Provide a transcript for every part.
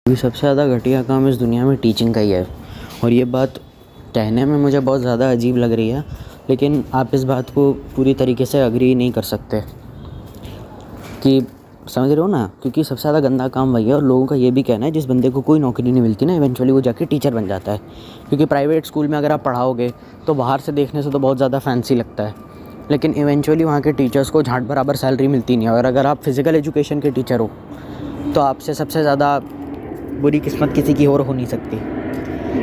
अभी सबसे ज़्यादा घटिया काम इस दुनिया में टीचिंग का ही है। और ये बात कहने में मुझे बहुत ज़्यादा अजीब लग रही है, लेकिन आप इस बात को पूरी तरीके से एग्री नहीं कर सकते कि समझ रहे हो ना, क्योंकि सबसे ज़्यादा गंदा काम वही है। और लोगों का ये भी कहना है जिस बंदे को कोई नौकरी नहीं मिलती ना, इवेंचुअली वो जाके टीचर बन जाता है। क्योंकि प्राइवेट स्कूल में अगर आप पढ़ाओगे तो बाहर से देखने से तो बहुत ज़्यादा फैंसी लगता है, लेकिन इवेंचुअली वहाँ के टीचर्स को झांट बराबर सैलरी मिलती नहीं है। और अगर आप फिज़िकल एजुकेशन के टीचर हो तो आपसे सबसे ज़्यादा बुरी किस्मत किसी की और हो नहीं सकती,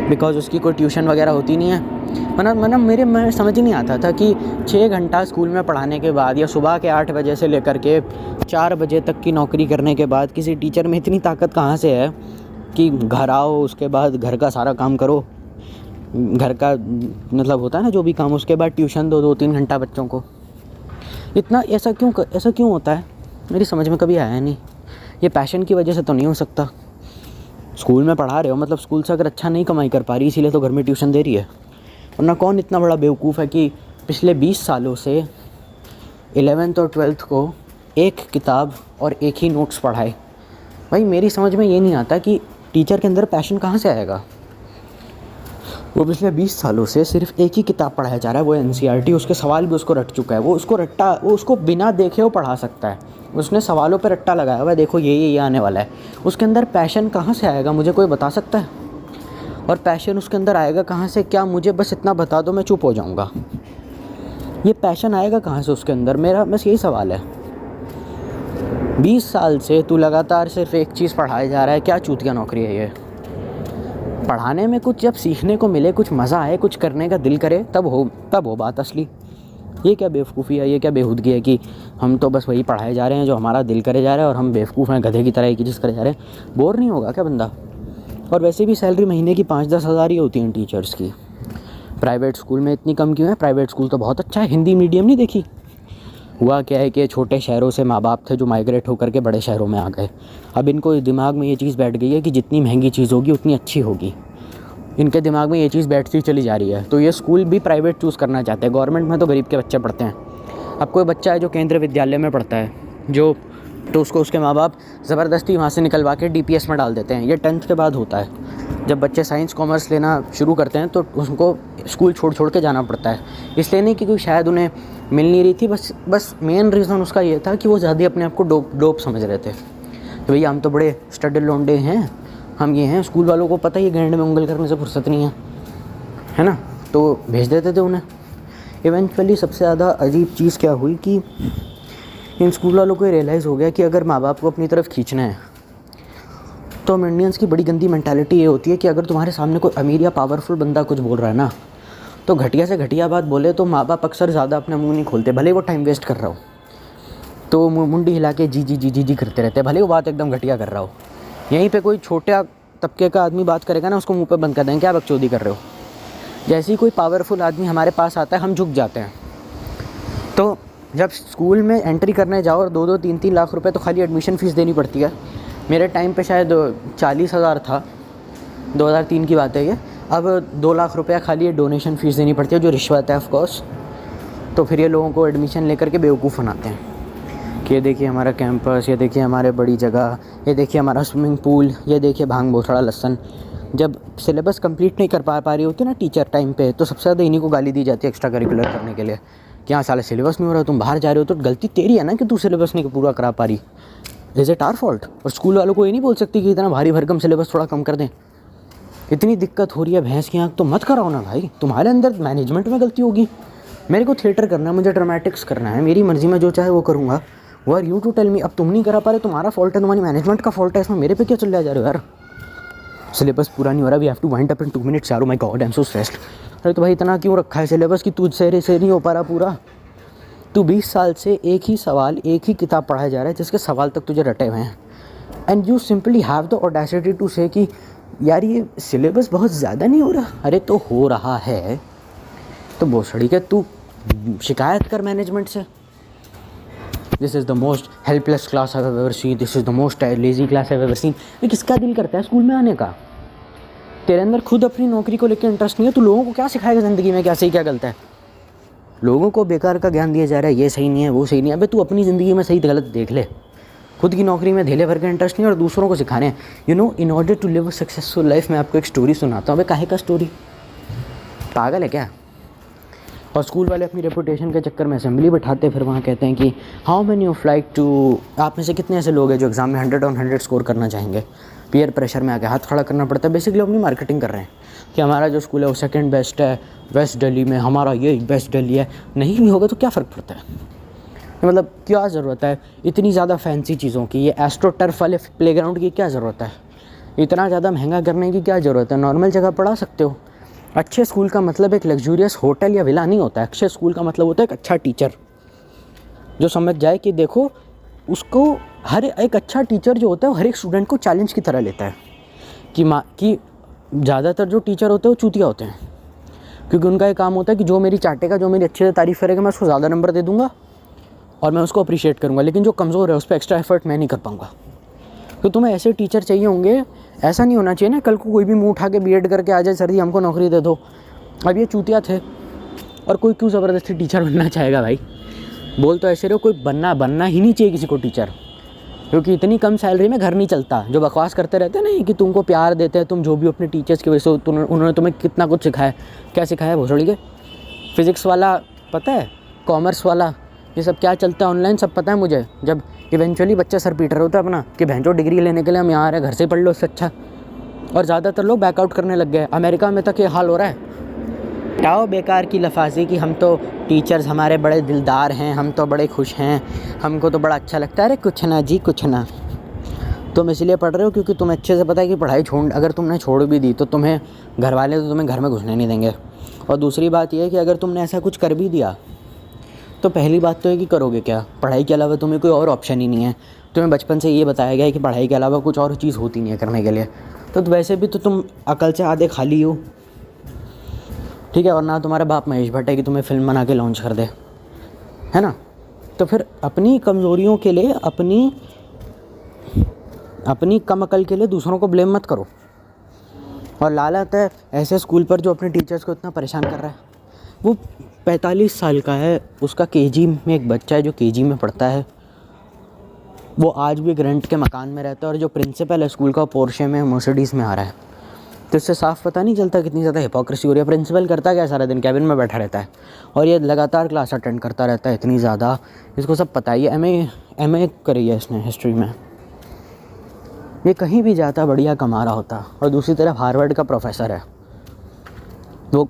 बिकॉज उसकी कोई ट्यूशन वगैरह होती नहीं है। मैं समझ ही नहीं आता था कि 6 घंटा स्कूल में पढ़ाने के बाद या सुबह के 8 बजे से लेकर के 4 बजे तक की नौकरी करने के बाद किसी टीचर में इतनी ताकत कहाँ से है कि घर आओ, उसके बाद घर का सारा काम करो, घर का मतलब होता है ना जो भी काम, उसके बाद ट्यूशन दो 2-3 घंटा बच्चों को। इतना ऐसा क्यों होता है, मेरी समझ में कभी आया नहीं। ये पैशन की वजह से तो नहीं हो सकता। स्कूल में पढ़ा रहे हो मतलब स्कूल से अगर अच्छा नहीं कमाई कर पा रही इसीलिए तो घर में ट्यूशन दे रही है। वरना कौन इतना बड़ा बेवकूफ़ है कि पिछले 20 सालों से 11th और 12th को एक किताब और एक ही नोट्स पढ़ाए। भाई मेरी समझ में ये नहीं आता कि टीचर के अंदर पैशन कहाँ से आएगा। वो पिछले 20 सालों से सिर्फ एक ही किताब पढ़ाया जा रहा है, वो NCERT। उसके सवाल भी उसको रट चुका है, वो उसको बिना देखे वो पढ़ा सकता है। उसने सवालों पर रट्टा लगाया हुआ है, देखो ये आने वाला है। उसके अंदर पैशन कहाँ से आएगा, मुझे कोई बता सकता है? और पैशन उसके अंदर आएगा कहाँ से, क्या मुझे बस इतना बता दो मैं चुप हो जाऊँगा। ये पैशन आएगा कहाँ से उसके अंदर, मेरा बस यही सवाल है। 20 साल से तू लगातार सिर्फ एक चीज़ पढ़ाया जा रहा है, क्या चूतिया नौकरी है ये? पढ़ाने में कुछ जब सीखने को मिले, कुछ मज़ा आए, कुछ करने का दिल करे, तब हो बात असली। ये क्या बेवकूफ़ी है, ये क्या बेहूदगी है कि हम तो बस वही पढ़ाए जा रहे हैं जो हमारा दिल करे जा रहा है और हम बेवकूफ़ हैं, गधे की तरह एक ही चीज़ करे जा रहे हैं। बोर नहीं होगा क्या बंदा? और वैसे भी सैलरी महीने की 5-10 हज़ार ही होती हैं टीचर्स की। प्राइवेट स्कूल में इतनी कम क्यों है? प्राइवेट स्कूल तो बहुत अच्छा है। हिंदी मीडियम नहीं देखी? हुआ क्या है कि छोटे शहरों से माँ बाप थे जो माइग्रेट होकर के बड़े शहरों में आ गए। अब इनको दिमाग में ये चीज़ बैठ गई है कि जितनी महंगी चीज़ होगी उतनी अच्छी होगी। इनके दिमाग में ये चीज़ बैठती चली जा रही है, तो ये स्कूल भी प्राइवेट चूज़ करना चाहते हैं। गवर्नमेंट में तो गरीब के बच्चे पढ़ते हैं। अब कोई बच्चा है जो केंद्रीय विद्यालय में पढ़ता है, तो उसको उसके माँ बाप ज़बरदस्ती वहाँ से निकलवा के DPS में डाल देते हैं। ये 10th के बाद होता है। जब बच्चे साइंस कॉमर्स लेना शुरू करते हैं तो उनको स्कूल छोड़ के जाना पड़ता है। इसलिए नहीं कि कोई शायद उन्हें मिल नहीं रही थी, बस मेन रीज़न उसका ये था कि वो ज़्यादा अपने आप को डोप समझ रहे थे कि भैया हम तो बड़े स्टडी लौंडे हैं, हम ये हैं। स्कूल वालों को पता ही गैंड में उंगल करने से फुर्सत नहीं है ना, तो भेज देते थे उन्हें। इवेंचुअली सबसे ज़्यादा अजीब चीज़ क्या हुई कि इन स्कूल वालों को रियलाइज़ हो गया कि अगर माँ बाप को अपनी तरफ खींचना है तो हम इंडियंस की बड़ी गंदी मेंटालिटी ये होती है कि अगर तुम्हारे सामने कोई अमीर या पावरफुल बंदा कुछ बोल रहा है ना, तो घटिया से घटिया बात बोले तो माँ बाप अक्सर ज़्यादा अपना मुँह नहीं खोलते, भले वो टाइम वेस्ट कर रहा हो। तो मुंडी हिला के जी करते रहते हैं, भले वो बात एकदम घटिया कर रहा हो। यहीं पे कोई छोटा तबके का आदमी बात करेगा ना, उसको मुंह पे बंद कर देंगे, क्या बकचोदी कर रहे हो। जैसे ही कोई पावरफुल आदमी हमारे पास आता है हम झुक जाते हैं। तो जब स्कूल में एंट्री करने जाओ और 2-2, 3-3 लाख रुपए तो खाली एडमिशन फ़ीस देनी पड़ती है। मेरे टाइम पे शायद 40,000 था, 2003 की बात है ये। अब 2 लाख रुपया खाली डोनेशन फ़ीस देनी पड़ती है, जो रिश्वत है ऑफ कोर्स। तो फिर ये लोगों को एडमिशन लेकर के बेवकूफ़ बनाते हैं कि ये देखिए हमारा कैंपस, ये देखिए हमारे बड़ी जगह, ये देखिए हमारा स्विमिंग पूल, ये देखिए भांग भोसड़ा लहसन। जब सिलेबस कंप्लीट नहीं कर पा रही होती ना टीचर टाइम पे, तो सबसे ज़्यादा इन्हीं को गाली दी जाती है एक्स्ट्रा करिकुलर करने के लिए कि हाँ साले सिलेबस नहीं हो रहा, तुम बाहर जा रहे हो तो गलती तेरी है ना कि तू सिलेबस नहीं पूरा करा पा रही। Is it our fault? और स्कूल वालों को ये नहीं बोल सकती कि इतना भारी भरकम सिलेबस थोड़ा कम कर दें, इतनी दिक्कत हो रही है भैंस की आँख, तो मत कराओ ना भाई। तुम्हारे अंदर मैनेजमेंट में गलती होगी। मेरे को थिएटर करना है, मुझे ड्रामेटिक्स करना है, मेरी मर्ज़ी में जो चाहे वो करूँगा। वो are you to tell me अब तुम नहीं करा पा रहे, तुम्हारा फॉल्ट है, तुम्हारी मैनेजमेंट का फॉल्ट है, इसमें मेरे पे क्या चल जा रहे हो यार। सिलेबस पूरा नहीं हो रहा, we have to wind up in 2 minutes यार, my God I am so stressed. अरे तो भाई इतना क्यों रखा है सिलेबस कि तुझसे से नहीं हो पा रहा पूरा? तू 20 साल से एक ही सवाल, एक ही किताब पढ़ाया जा रहा है जिसके सवाल तक तुझे रटे हुए हैं, and you simply have the audacity to say कि यार ये सिलेबस बहुत ज़्यादा नहीं हो रहा। अरे तो हो रहा है तो भोसड़ी के तू शिकायत कर मैनेजमेंट से। This is the most helpless class I have ever seen, this is the most lazy class I have ever seen. ये किसका दिल करता है स्कूल में आने का? तेरे अंदर खुद अपनी नौकरी को लेकर इंटरेस्ट नहीं है, तू लोगों को क्या सिखाएगा ज़िंदगी में क्या सही क्या गलत है? लोगों को बेकार का ज्ञान दिया जा रहा है, ये सही नहीं है वो सही नहीं है। अबे तू अपनी ज़िंदगी में सही गलत देख ले। खुद की नौकरी में धेले भर के इंटरेस्ट नहीं और दूसरों को सिखाने हैं। You know, in order to live a successful life, मैं आपको एक स्टोरी सुनाता हूँ। भाई काहे का स्टोरी, पागल है क्या? और स्कूल वाले अपनी रेपुटेशन के चक्कर में असेंबली बैठाते, फिर वहाँ कहते हैं कि how many of like to, आप में से कितने ऐसे लोग हैं जो एग्ज़ाम में 100 on 100 स्कोर करना चाहेंगे। पीयर प्रेशर में आके हाथ खड़ा करना पड़ता है। बेसिकली अपनी मार्केटिंग कर रहे हैं कि हमारा जो स्कूल है वो सेकंड बेस्ट है वेस्ट दिल्ली में, हमारा ये बेस्ट दिल्ली है। नहीं भी होगा तो क्या फ़र्क पड़ता है? मतलब क्या ज़रूरत है इतनी ज़्यादा फैंसी चीज़ों की? ये एस्ट्रो टर्फ वाले प्लेग्राउंड की क्या ज़रूरत है? इतना ज़्यादा महंगा करने की क्या ज़रूरत है? नॉर्मल जगह पढ़ा सकते हो। अच्छे स्कूल का मतलब एक लग्जूरियस होटल या विला नहीं होता है। अच्छे स्कूल का मतलब होता है एक अच्छा टीचर जो समझ जाए कि देखो उसको, हर एक अच्छा टीचर जो होता है वो हर एक स्टूडेंट को चैलेंज की तरह लेता है। कि ज़्यादातर जो टीचर होते हैं वो चूतिया होते हैं, क्योंकि उनका ये काम होता है कि जो मेरी चाटेगा, जो मेरी अच्छे से तारीफ़ करेगा, मैं उसको ज़्यादा नंबर दे दूँगा और मैं उसको अप्रिशिएट करूँगा, लेकिन जो कमज़ोर है उस पर एक्स्ट्रा एफर्ट मैं नहीं कर पाऊँगा। तो तुम्हें ऐसे टीचर चाहिए होंगे। ऐसा नहीं होना चाहिए ना कल को कोई भी मुँह उठा के बीएड करके आ जाए, सर जी हमको नौकरी दे दो। अब ये चूतिया थे और कोई क्यों ज़बरदस्ती टीचर बनना चाहेगा भाई? बोल तो ऐसे रहो, कोई बनना ही नहीं चाहिए किसी को टीचर, क्योंकि इतनी कम सैलरी में घर नहीं चलता। जो बकवास करते रहते हैं ना कि तुमको प्यार देते हैं, तुम जो भी अपने टीचर्स की वजह से, उन्होंने तुम्हें कितना कुछ सिखाया। क्या सिखाया भोसड़ी के? फिज़िक्स वाला पता है, कॉमर्स वाला, ये सब क्या चलता है ऑनलाइन सब पता है मुझे। जब इवेंचुअली बच्चा सर पीट रहे होता है अपना कि भैंचो डिग्री लेने के लिए हम यहाँ आ रहे हैं, घर से पढ़ लो इससे अच्छा। और ज़्यादातर लोग बैकआउट करने लग गए। अमेरिका में तक ये हाल हो रहा है। आओ बेकार की लफाजी कि हम तो टीचर्स हमारे बड़े दिलदार हैं, हम तो बड़े खुश हैं, हमको तो बड़ा अच्छा लगता है। अरे कुछ ना जी, कुछ ना। तुम इसलिए पढ़ रहे हो क्योंकि तुम्हें अच्छे से पता है कि पढ़ाई अगर तुमने छोड़ भी दी तो तुम्हें घर वाले तो तुम्हें घर में घुसने नहीं देंगे। और दूसरी बात यह है कि अगर तुमने ऐसा कुछ कर भी दिया तो पहली बात तो है कि करोगे क्या? पढ़ाई के अलावा तुम्हें कोई और ऑप्शन ही नहीं है। तुम्हें बचपन से ये बताया गया है कि पढ़ाई के अलावा कुछ और चीज़ होती नहीं है करने के लिए। तो वैसे भी तो तुम अकल से आधे खाली हो, ठीक है? और ना तुम्हारा बाप महेश भट्ट है कि तुम्हें फिल्म बना के लॉन्च कर दे, है ना? तो फिर अपनी कमज़ोरियों के लिए, अपनी कम अकल के लिए दूसरों को ब्लेम मत करो। और लालत है ऐसे स्कूल पर जो अपने टीचर्स को इतना परेशान कर रहा है। वो 45 साल का है, उसका केजी में एक बच्चा है जो केजी में पढ़ता है, वो आज भी एक रेंट के मकान में रहता है, और जो प्रिंसिपल है स्कूल का पोर्शे में मर्सिडीज़ में आ रहा है। तो इससे साफ पता नहीं चलता कितनी ज़्यादा हिपोक्रेसी हो रही है। प्रिंसिपल करता क्या, सारा दिन कैबिन में बैठा रहता है और ये लगातार क्लास अटेंड करता रहता है इतनी ज़्यादा। इसको सब पता ही है। एमए करी है इसने हिस्ट्री में। ये कहीं भी जाता बढ़िया कमा रहा होता। और दूसरी तरफ हार्वर्ड का प्रोफेसर है, वो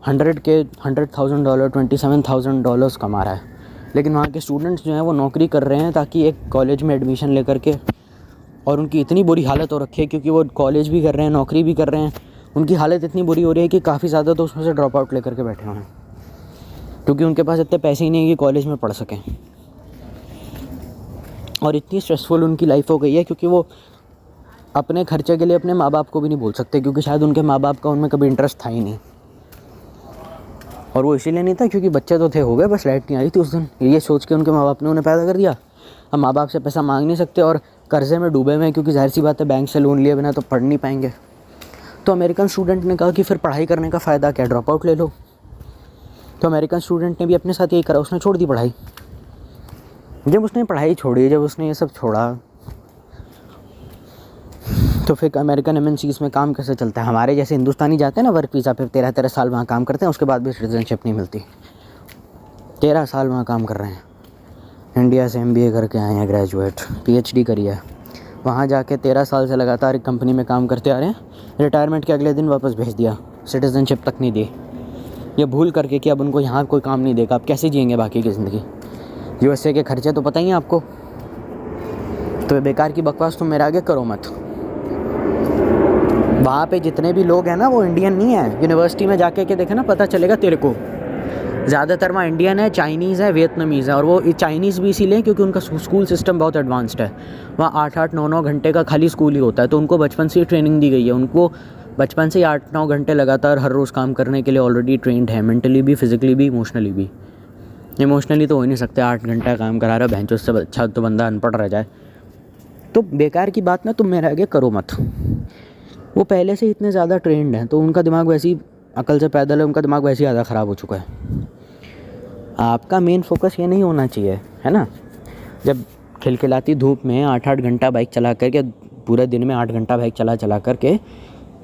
$100,000 $27,000 कमा रहा है, लेकिन वहाँ के स्टूडेंट्स जो हैं वो नौकरी कर रहे हैं ताकि एक कॉलेज में एडमिशन लेकर के, और उनकी इतनी बुरी हालत हो रखी है क्योंकि वो कॉलेज भी कर रहे हैं, नौकरी भी कर रहे हैं, उनकी हालत इतनी बुरी हो रही है कि काफ़ी ज़्यादा तो उसमें से ड्रॉप आउट लेकर के बैठे हुए हैं, क्योंकि उनके पास इतने पैसे ही नहीं है कि कॉलेज में पढ़ सकें। और इतनी स्ट्रेसफुल उनकी लाइफ हो गई है क्योंकि वो अपने खर्चे के लिए अपने माँ बाप को भी नहीं बोल सकते, क्योंकि शायद उनके माँ बाप का उनमें कभी इंटरेस्ट था ही नहीं। और वो इसीलिए नहीं था क्योंकि बच्चे तो थे, हो गए, बस लाइट नहीं आई थी उस दिन, ये सोच के उनके माँ बाप ने उन्हें पैदा कर दिया। अब माँ बाप से पैसा मांग नहीं सकते और कर्जे में डूबे हुए हैं, क्योंकि जाहिर सी बात है बैंक से लोन लिए बिना तो पढ़ नहीं पाएंगे। तो अमेरिकन स्टूडेंट ने कहा कि फिर पढ़ाई करने का फ़ायदा क्या, ड्रॉप आउट ले लो। तो अमेरिकन स्टूडेंट ने भी अपने साथ यही करा, उसने छोड़ दी पढ़ाई। जब उसने पढ़ाई छोड़ी, जब उसने ये सब छोड़ा, तो फिर अमेरिकन एमएनसीज़ में काम कैसे चलता है? हमारे जैसे हिंदुस्तानी जाते हैं ना वर्क वीज़ा पे, 13 साल वहाँ काम करते हैं, उसके बाद भी सिटीजनशिप नहीं मिलती। 13 साल वहाँ काम कर रहे हैं, इंडिया से MBA करके आए हैं, ग्रेजुएट, PhD करी है, वहाँ जाके 13 साल से लगातार एक कंपनी में काम करते आ रहे हैं। रिटायरमेंट के अगले दिन वापस भेज दिया, सिटीजनशिप तक नहीं दी, ये भूल करके कि अब उनको यहाँ कोई काम नहीं देगा, अब कैसे जिएंगे बाकी की ज़िंदगी। USA के खर्चे तो पता ही है आपको। तो बेकार की बकवास तुम मेरे आगे करो मत। वहाँ पे जितने भी लोग हैं ना वो इंडियन नहीं है। यूनिवर्सिटी में जाके के देखे ना, पता चलेगा तेरे को। ज़्यादातर वहाँ इंडियन है, चाइनीज़ है, वियतनामीज़ है, और वो चाइनीज़ भी इसीलिए क्योंकि उनका स्कूल सिस्टम बहुत एडवांस्ड है। वहाँ 8-8 9-9 घंटे का खाली स्कूल ही होता है, तो उनको बचपन से ही ट्रेनिंग दी गई है। उनको बचपन से ही 8-9 घंटे लगातार हर रोज़ काम करने के लिए ऑलरेडी ट्रेंड है, मेंटली भी, फिजिकली भी, इमोशनली भी। इमोशनली तो हो ही नहीं सकते, 8 घंटा काम करा रहा है, भैंचोद से अच्छा तो बंदा अनपढ़ रह जाए। तो बेकार की बात ना तुम मेरे आगे करो मत। वो पहले से इतने ज़्यादा ट्रेंड हैं, तो उनका दिमाग वैसे ही अकल से पैदल है, उनका दिमाग वैसे ही ज़्यादा ख़राब हो चुका है। आपका मेन फोकस ये नहीं होना चाहिए, है ना? जब खिलखिलाती धूप में 8-8 घंटा बाइक चला करके, पूरे दिन में 8 घंटा बाइक चला करके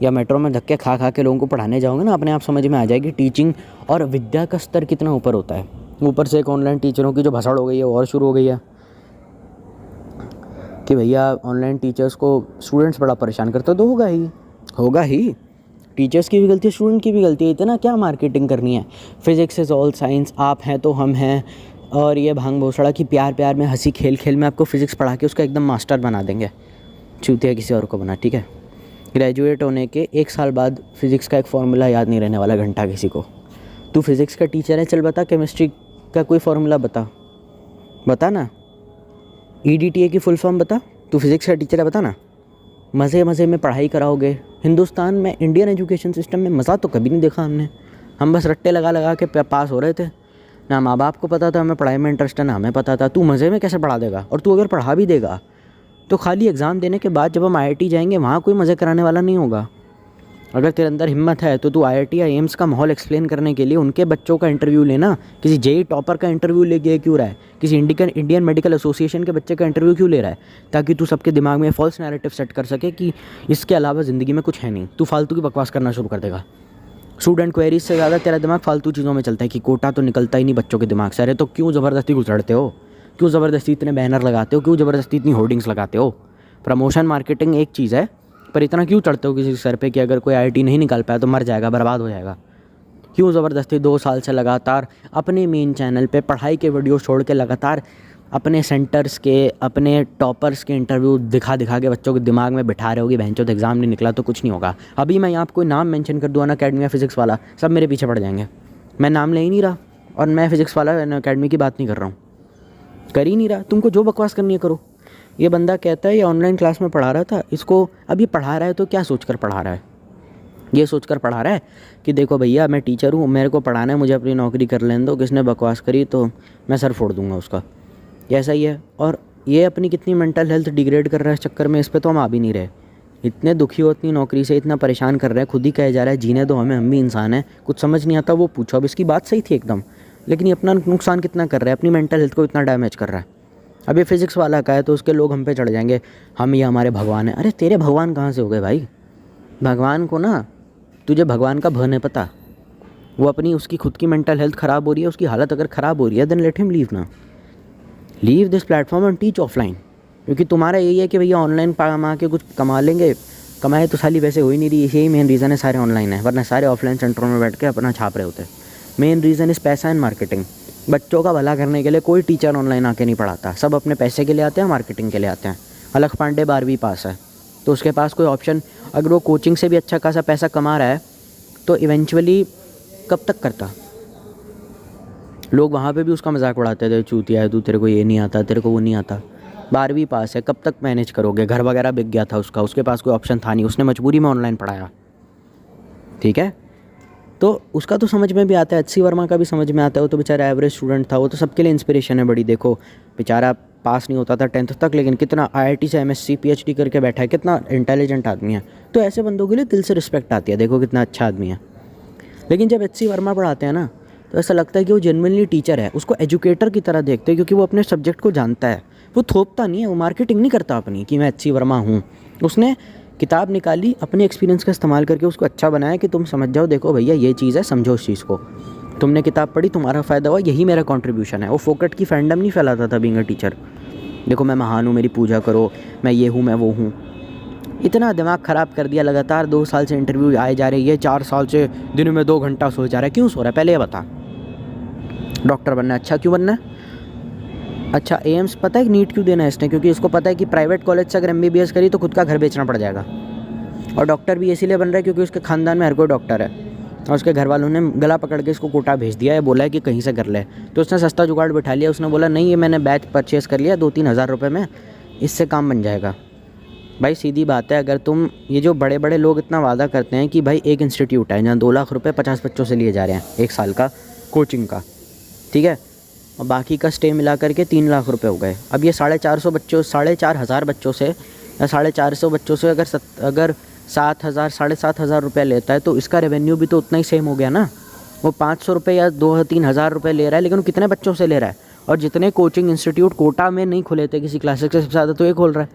या मेट्रो में धक्के खा के लोगों को पढ़ाने जाओगे ना, अपने आप समझ में आ जाएगी टीचिंग और विद्या का स्तर कितना ऊपर होता है। ऊपर से एक ऑनलाइन टीचरों की जो भसड़ हो गई है और शुरू हो गई है कि भैया ऑनलाइन टीचर्स को स्टूडेंट्स बड़ा परेशान करते, तो होगा ही। टीचर्स की भी गलती है, स्टूडेंट की भी गलती है। इतना क्या मार्केटिंग करनी है, फिजिक्स इज़ ऑल साइंस, आप हैं तो हम हैं, और ये भांग भोसड़ा की प्यार में हंसी खेल में आपको फिजिक्स पढ़ा के उसका एकदम मास्टर बना देंगे, चूतिया किसी और को बना। ठीक है, ग्रेजुएट होने के 1 साल बाद फिज़िक्स का एक फार्मूला याद नहीं रहने वाला घंटा किसी को। तू फिज़िक्स का टीचर है, चल बता केमिस्ट्री का कोई फार्मूला बता ना, EDTA की फुल फॉर्म बता। तू फिज़िक्स का टीचर है, बता ना। मज़े में पढ़ाई कराओगे। हिंदुस्तान में इंडियन एजुकेशन सिस्टम में मज़ा तो कभी नहीं देखा हमने। हम बस रट्टे लगा के पास हो रहे थे। ना माँ बाप को पता था हमें पढ़ाई में इंटरेस्ट है, ना हमें पता था। तू मज़े में कैसे पढ़ा देगा? और तू अगर पढ़ा भी देगा तो खाली एग्ज़ाम देने के बाद जब हम IIT जाएंगे वहाँ कोई मज़े कराने वाला नहीं होगा। अगर तेरे अंदर हिम्मत है तो तू IIT या एम्स का माहौल एक्सप्लेन करने के लिए उनके बच्चों का इंटरव्यू लेना। किसी JEE टॉपर का इंटरव्यू ले क्यों रहा है? किसी इंडियन मेडिकल एसोसिएशन के बच्चे का इंटरव्यू क्यों ले रहा है? ताकि तू सबके दिमाग में फॉल्स नैरेटिव सेट कर सके कि इसके अलावा ज़िंदगी में कुछ है नहीं। तू फालतू की बकवास करना शुरू कर देगा। स्टूडेंट क्वेरीज से ज़्यादा तेरा दिमाग फालतू चीज़ों में चलता है कि कोटा तो निकलता ही नहीं बच्चों के दिमाग से। अरे तो क्यों ज़बरदस्ती घुसड़ते हो? क्यों ज़बरदस्ती इतने बैनर लगाते हो? क्यों ज़बरदस्ती इतनी होर्डिंग्स लगाते हो? प्रमोशन मार्केटिंग एक चीज़ है, पर इतना क्यों चढ़ते हो किसी के सर पे कि अगर कोई IIT नहीं निकाल पाया तो मर जाएगा, बर्बाद हो जाएगा? क्यों ज़बरदस्ती 2 साल से लगातार अपने मेन चैनल पे पढ़ाई के वीडियो छोड़ के लगातार अपने सेंटर्स के, अपने टॉपर्स के इंटरव्यू दिखा के बच्चों के दिमाग में बिठा रहे होगी? बहनचोद एग्ज़ाम नहीं निकला तो कुछ नहीं होगा। अभी मैं यहाँ कोई नाम मेंशन कर दूँ अनअकैडमी या फिज़िक्स वाला, सब मेरे पीछे पड़ जाएंगे। मैं नाम ले ही नहीं रहा, और मैं फिज़िक्स वाला अनअकैडमी की बात नहीं कर रहा हूँ, कर ही नहीं रहा। तुमको जो बकवास करनी है करो। ये बंदा कहता है ये ऑनलाइन क्लास में पढ़ा रहा था, इसको अब ये पढ़ा रहा है तो क्या सोच कर पढ़ा रहा है? ये सोच कर पढ़ा रहा है कि देखो भैया मैं टीचर हूँ, मेरे को पढ़ाना है, मुझे अपनी नौकरी कर लेने दो, किसने बकवास करी तो मैं सर फोड़ दूंगा उसका। ऐसा ही है। और ये अपनी कितनी मेंटल हेल्थ डिग्रेड कर रहा है इस चक्कर में, इस पर तो हम आ भी नहीं रहे। इतने दुखी हो अपनी नौकरी से, इतना परेशान कर रहे हैं, खुद ही कहे जा रहा है जीने दो हमें, हम भी इंसान हैं, कुछ समझ नहीं आता वो पूछो। अब इसकी बात सही थी एकदम, लेकिन ये अपना नुकसान कितना कर रहा है, अपनी मेंटल हेल्थ को इतना डैमेज कर रहा है। अब ये फिज़िक्स वाला का है तो उसके लोग हम पे चढ़ जाएंगे, हम ये हमारे भगवान हैं। अरे तेरे भगवान कहाँ से हो गए भाई? भगवान को ना, तुझे भगवान का भ नहीं पता। वो अपनी उसकी खुद की मेंटल हेल्थ ख़राब हो रही है, उसकी हालत अगर ख़राब हो रही है देन लेट हिम लीव ना, leave this platform and teach offline. क्योंकि तुम्हारा यही है कि भैया ऑनलाइन कमा के कुछ कमा लेंगे, कमाए तो साली वैसे हो ही नहीं रही। यही मेन रीज़न है सारे ऑनलाइन है, वरना सारे ऑफलाइन सेंटरों में बैठ के अपना छाप रहे होते हैं। मेन रीज़न इस पैसा एंड मार्केटिंग। बच्चों का भला करने के लिए कोई टीचर ऑनलाइन आके नहीं पढ़ाता, सब अपने पैसे के लिए आते हैं, मार्केटिंग के लिए आते हैं। अलख पांडे 12वीं पास है तो उसके पास कोई ऑप्शन, अगर वो कोचिंग से भी अच्छा खासा पैसा कमा रहा है तो इवेंचुअली कब तक करता? लोग वहाँ पे भी उसका मजाक उड़ाते थे, चूतिया है तू, तेरे को ये नहीं आता, तेरे को वो नहीं आता। 12वीं पास है, कब तक मैनेज करोगे? घर वगैरह बिक गया था उसका, उसके पास कोई ऑप्शन था नहीं, उसने मजबूरी में ऑनलाइन पढ़ाया। ठीक है, तो उसका तो समझ में भी आता है। HC वर्मा का भी समझ में आता है, वो तो बेचारा एवरेज स्टूडेंट था, वो तो सबके लिए इंस्पिरेशन है बड़ी। देखो बेचारा पास नहीं होता था 10th तक, लेकिन कितना IIT से MSc PhD करके बैठा है, कितना इंटेलिजेंट आदमी है। तो ऐसे बंदों के लिए दिल से रिस्पेक्ट आती है, देखो कितना अच्छा आदमी है। लेकिन जब HC वर्मा पढ़ाते हैं ना तो ऐसा लगता है कि वो जेन्युइनली टीचर है, उसको एजुकेटर की तरह देखते हैं, क्योंकि वो अपने सब्जेक्ट को जानता है। वो थोपता नहीं है, वो मार्केटिंग नहीं करता अपनी कि मैं HC वर्मा हूँ। उसने किताब निकाली, अपने एक्सपीरियंस का इस्तेमाल करके उसको अच्छा बनाया कि तुम समझ जाओ, देखो भैया ये चीज़ है, समझो उस चीज़ को। तुमने किताब पढ़ी, तुम्हारा फ़ायदा हुआ, यही मेरा कंट्रीब्यूशन है। वो फोकट की फैंडम नहीं फैलाता था बीइंग अ टीचर। देखो मैं महान हूँ, मेरी पूजा करो, मैं ये हूँ, मैं वो हूँ। इतना दिमाग ख़राब कर दिया। लगातार 2 साल से इंटरव्यू आए जा रहे हैं, ये 4 साल से दिन में 2 घंटा सो जा रहा है। क्यों सो रहा है पहले ये बता? डॉक्टर बनना है, अच्छा क्यों बनना है? अच्छा एम्स पता है नीट क्यों देना है इसने? क्योंकि इसको पता है कि प्राइवेट कॉलेज से अगर MBBS करी तो खुद का घर बेचना पड़ जाएगा। और डॉक्टर भी इसीलिए बन रहा है क्योंकि उसके ख़ानदान में हर कोई डॉक्टर है, और उसके घर वालों ने गला पकड़ के इसको कोटा भेज दिया है, बोला है कि कहीं से कर ले। तो उसने सस्ता जुगाड़ बिठा लिया। उसने बोला नहीं, ये मैंने बैच परचेज़ कर लिया 2-3 हज़ार रुपये में, इससे काम बन जाएगा। भाई सीधी बात है, अगर तुम ये जो बड़े बड़े लोग इतना वादा करते हैं कि भाई एक इंस्टीट्यूट है जहाँ 2 लाख रुपये 50 बच्चों से लिए जा रहे हैं 1 साल का कोचिंग का, ठीक है, और बाकी का स्टे मिला करके 3 लाख रुपए हो गए। अब ये 450 बच्चों, 4,500 बच्चों से या 450 बच्चों से अगर 7,000 7,500 रुपये लेता है तो इसका रेवेन्यू भी तो उतना ही सेम हो गया ना। वो 500 रुपये या 2-3 हज़ार रुपये ले रहा है, लेकिन वो कितने बच्चों से ले रहा है? और जितने कोचिंग इंस्टीट्यूट कोटा में नहीं खुले थे किसी क्लासेस के, सबसे ज़्यादा तो ये खोल रहा है।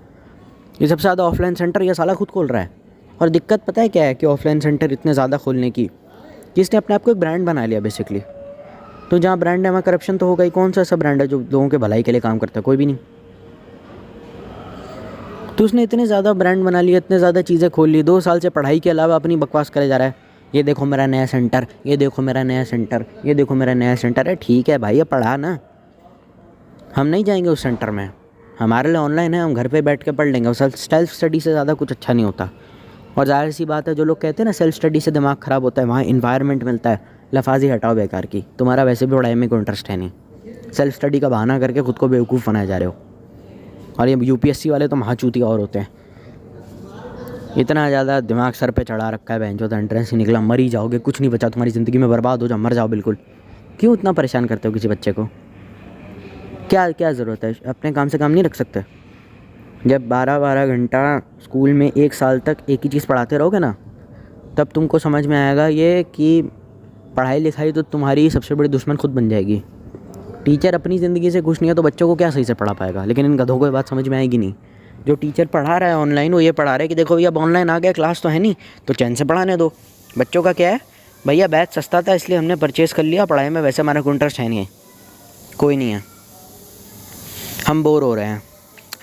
ये सबसे ज़्यादा ऑफलाइन सेंटर ये साला खुद खोल रहा है। और दिक्कत पता है क्या है कि ऑफलाइन सेंटर इतने ज़्यादा खोलने की कि इसने अपने आप को एक ब्रांड बना लिया बेसिकली। तो जहाँ ब्रांड है वहाँ करप्शन तो होगा ही। कौन सा ऐसा ब्रांड है जो लोगों के भलाई के लिए काम करता है? कोई भी नहीं। तो उसने इतने ज़्यादा ब्रांड बना लिए, इतने ज़्यादा चीज़ें खोल ली, 2 साल से पढ़ाई के अलावा अपनी बकवास करे जा रहा है। ये देखो मेरा नया सेंटर, ये देखो मेरा नया सेंटर, ये देखो मेरा नया सेंटर है। ठीक है भाई, ये पढ़ा ना, हम नहीं जाएंगे उस सेंटर में, हमारे लिए ऑनलाइन है, हम घर पे बैठ के पढ़ लेंगे। और सेल्फ स्टडी से ज़्यादा कुछ अच्छा नहीं होता। और ज़ाहिर सी बात है, जो लोग कहते हैं ना सेल्फ स्टडी से दिमाग ख़राब होता है, वहाँ इन्वायरमेंट मिलता है, लफाजी हटाओ बेकार की। तुम्हारा वैसे भी पढ़ाई में कोई इंटरेस्ट है नहीं, सेल्फ स्टडी का बहाना करके खुद को बेवकूफ़ बनाए जा रहे हो। और ये यूपीएससी वाले तो महाचूती और होते हैं, इतना ज़्यादा दिमाग सर पे चढ़ा रखा है, बहन जो एंट्रेंस ही निकला, मर ही जाओगे, कुछ नहीं बचा तुम्हारी ज़िंदगी में, बर्बाद हो जाओ, मर जाओ बिल्कुल। क्यों इतना परेशान करते हो किसी बच्चे को? क्या क्या ज़रूरत है? अपने काम से काम नहीं रख सकते? जब 12-12 घंटा स्कूल में 1 साल तक एक ही चीज़ पढ़ाते रहोगे ना, तब तुमको समझ में आएगा ये कि पढ़ाई लिखाई तो तुम्हारी सबसे बड़ी दुश्मन खुद बन जाएगी। टीचर अपनी ज़िंदगी से खुश नहीं है तो बच्चों को क्या सही से पढ़ा पाएगा? लेकिन इन गधों को ये बात समझ में आएगी नहीं। जो टीचर पढ़ा रहा है ऑनलाइन, वो ये पढ़ा रहा है कि देखो भैया अब ऑनलाइन आ गया, क्लास तो है नहीं, तो चैन से पढ़ाने दो। बच्चों का क्या है, भैया बैच सस्ता था इसलिए हमने परचेज़ कर लिया, पढ़ाई में वैसे हमारा कोई इंटरेस्ट है नहीं है, कोई नहीं है, हम बोर हो रहे हैं,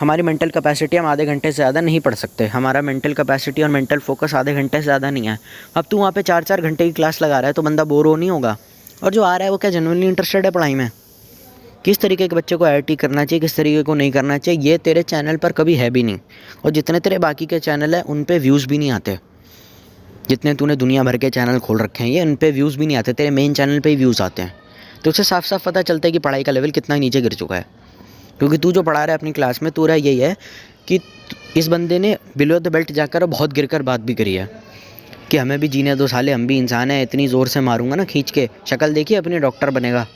हमारी मेंटल कैपेसिटी हम आधे घंटे से ज़्यादा नहीं पढ़ सकते, हमारा मेंटल कैपेसिटी और मेंटल फोकस आधे घंटे से ज़्यादा नहीं है। अब तू वहाँ पे 4-4 घंटे की क्लास लगा रहा है तो बंदा बोर हो नहीं होगा? और जो आ रहा है वो क्या जेन्युइनली इंटरेस्टेड है पढ़ाई में? किस तरीके के बच्चे को आईआईटी करना चाहिए, किस तरीके को नहीं करना चाहिए, ये तेरे चैनल पर कभी है भी नहीं। और जितने तेरे बाकी के चैनल हैं उन पे व्यूज़ भी नहीं आते, जितने तूने दुनिया भर के चैनल खोल रखे हैं ये, उन पे व्यूज़ भी नहीं आते, तेरे मेन चैनल पे ही व्यूज़ आते हैं। तो उससे साफ साफ पता चलता है कि पढ़ाई का लेवल कितना नीचे गिर चुका है। क्योंकि तू जो पढ़ा रहा है अपनी क्लास में, तू रहा यही है कि इस बंदे ने बिलो द बेल्ट जाकर बहुत गिर कर बात भी करी है कि हमें भी जीने दो साले, हम भी इंसान हैं, इतनी ज़ोर से मारूंगा ना खींच के, शक्ल देखिए अपनी, डॉक्टर बनेगा।